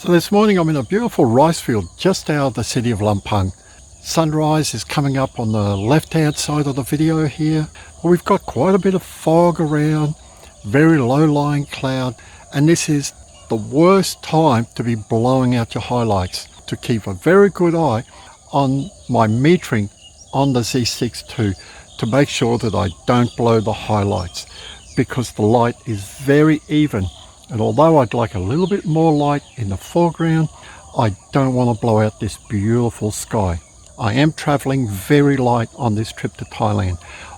So this morning I'm in a beautiful rice field just out of the city of Lampang. Sunrise is coming up on the left hand side of the video here. We've got quite a bit of fog around, very low lying cloud, and this is the worst time to be blowing out your highlights. To keep a very good eye on my metering on the Z6ii to make sure that I don't blow the highlights, because the light is very even. And although I'd like a little bit more light in the foreground, I don't want to blow out this beautiful sky. I am traveling very light on this trip to Thailand.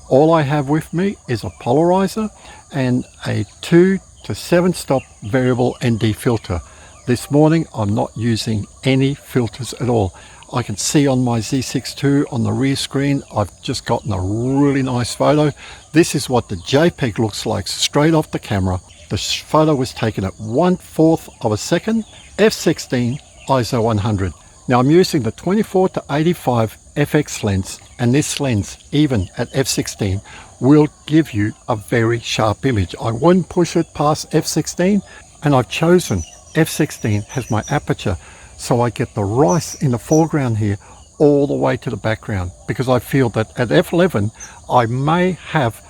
All I have with me is a polarizer and a 2 to 7 stop variable ND filter. This morning I'm not using any filters at all. I can see on my Z6ii on the rear screen I've just gotten a really nice photo. This is what the JPEG looks like straight off the camera. The photo was taken at 1/4 of a second, f/16 ISO 100. Now I'm using the 24 to 85 FX lens, and this lens, even at f/16, will give you a very sharp image. I wouldn't push it past f/16, and I've chosen f/16 as my aperture, so I get the rice in the foreground here all the way to the background, because I feel that at f11 I may have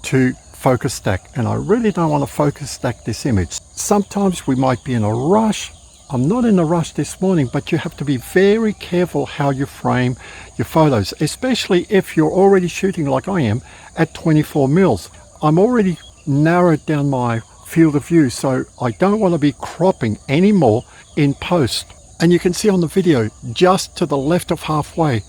to focus stack, and I really don't want to focus stack this image. Sometimes we might be in a rush. I'm not in a rush this morning, but you have to be very careful how you frame your photos, especially if you're already shooting like I am at 24 mils. I'm already narrowed down my field of view, so I don't want to be cropping anymore in post. And you can see on the video, just to the left of halfway,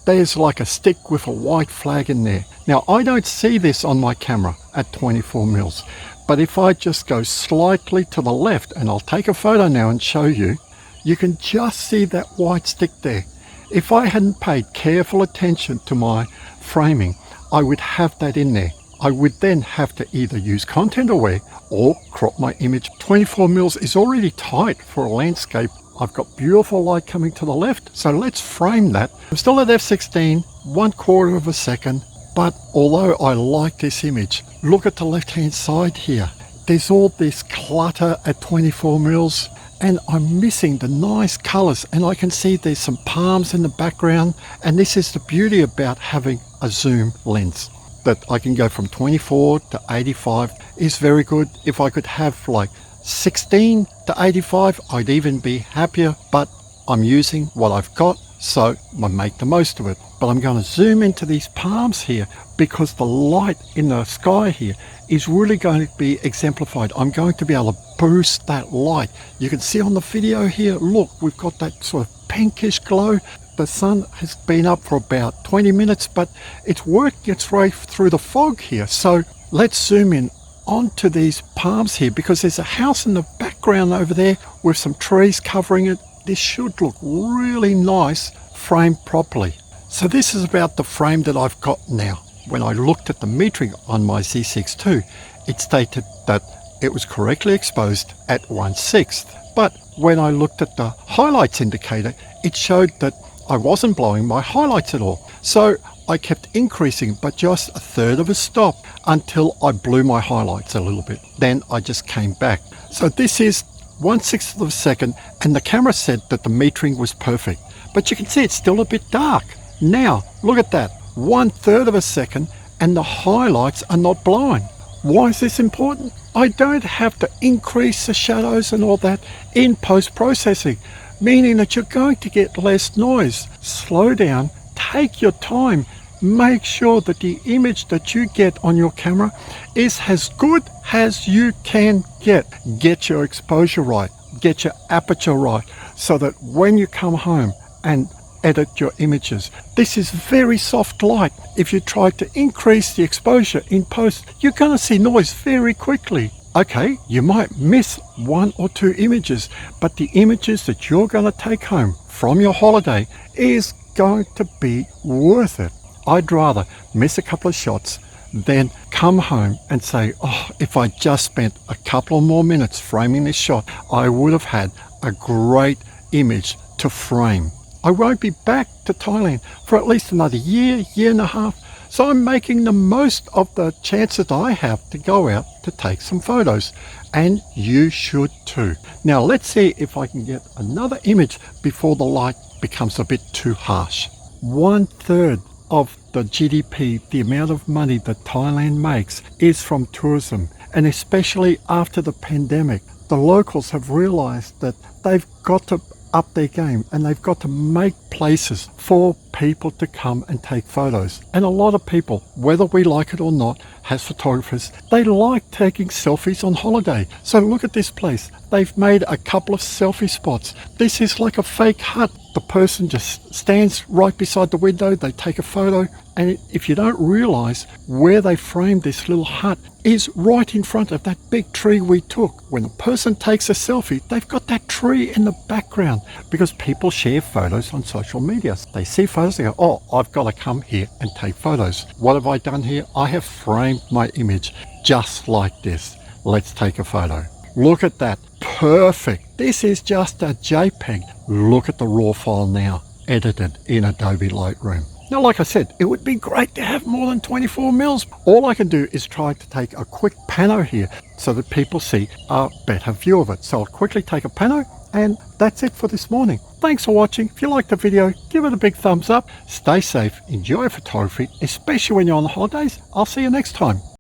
there's like a stick with a white flag in there. Now I don't see this on my camera at 24 mils, but if I just go slightly to the left, and I'll take a photo now and show you, you can just see that white stick there. If I hadn't paid careful attention to my framing, I would have that in there. I would then have to either use content aware or crop my image. 24 mils is already tight for a landscape. I've got beautiful light coming to the left, so let's frame that. I'm still at f/16, 1/4 of a second, but although I like this image, look at the left hand side here. There's all this clutter at 24 mils, and I'm missing the nice colors, and I can see there's some palms in the background, and this is the beauty about having a zoom lens, that I can go from 24 to 85 is very good. If I could have like 16 to 85, I'd even be happier, but I'm using what I've got, so I make the most of it. But I'm going to zoom into these palms here, because the light in the sky here is really going to be exemplified. I'm going to be able to boost that light. You can see on the video here, look, we've got that sort of pinkish glow. The sun has been up for about 20 minutes, but it's working its way through the fog here. So let's zoom in onto these palms here, because there's a house in the background over there with some trees covering it. This should look really nice framed properly. So this is about the frame that I've got now. When I looked at the metering on my Z6ii, it stated that it was correctly exposed at 1/6. But when I looked at the highlights indicator, it showed that I wasn't blowing my highlights at all. So I kept increasing, but just 1/3 of a stop, until I blew my highlights a little bit. Then I just came back. So this is 1/6 of a second, and the camera said that the metering was perfect. But you can see it's still a bit dark. Now, look at that, 1/3 of a second, and the highlights are not blowing. Why is this important? I don't have to increase the shadows and all that in post-processing, meaning that you're going to get less noise. Slow down, take your time, make sure that the image that you get on your camera is as good as you can get. Get your exposure right, get your aperture right, so that when you come home and edit your images, this is very soft light. If you try to increase the exposure in post, you're going to see noise very quickly. Okay, you might miss 1 or 2 images, but the images that you're going to take home from your holiday is going to be worth it. I'd rather miss a couple of shots than come home and say, oh, if I just spent a couple of more minutes framing this shot, I would have had a great image to frame. I won't be back to Thailand for at least another year, year and a half. So I'm making the most of the chances I have to go out to take some photos, and you should too. Now let's see if I can get another image before the light becomes a bit too harsh. 1/3 of the GDP, the amount of money that Thailand makes, is from tourism, and especially after the pandemic, the locals have realized that they've got to up their game, and they've got to make places for people to come and take photos. And a lot of people, whether we like it or not, as photographers, they like taking selfies on holiday. So look at this place. They've made a couple of selfie spots. This is like a fake hut. The person just stands right beside the window, they take a photo, and if you don't realize where they framed this little hut is right in front of that big tree we took. When a person takes a selfie, they've got that tree in the background, because people share photos on social media. They see photos, they go, oh, I've got to come here and take photos. What have I done here? I have framed my image just like this. Let's take a photo. Look at that. Perfect. This is just a JPEG. Look at the raw file now, edited in Adobe Lightroom. Now, like I said, it would be great to have more than 24 mils. All I can do is try to take a quick pano here so that people see a better view of it. So I'll quickly take a pano, and that's it for this morning. Thanks for watching. If you liked the video, give it a big thumbs up. Stay safe, enjoy photography, especially when you're on the holidays. I'll see you next time.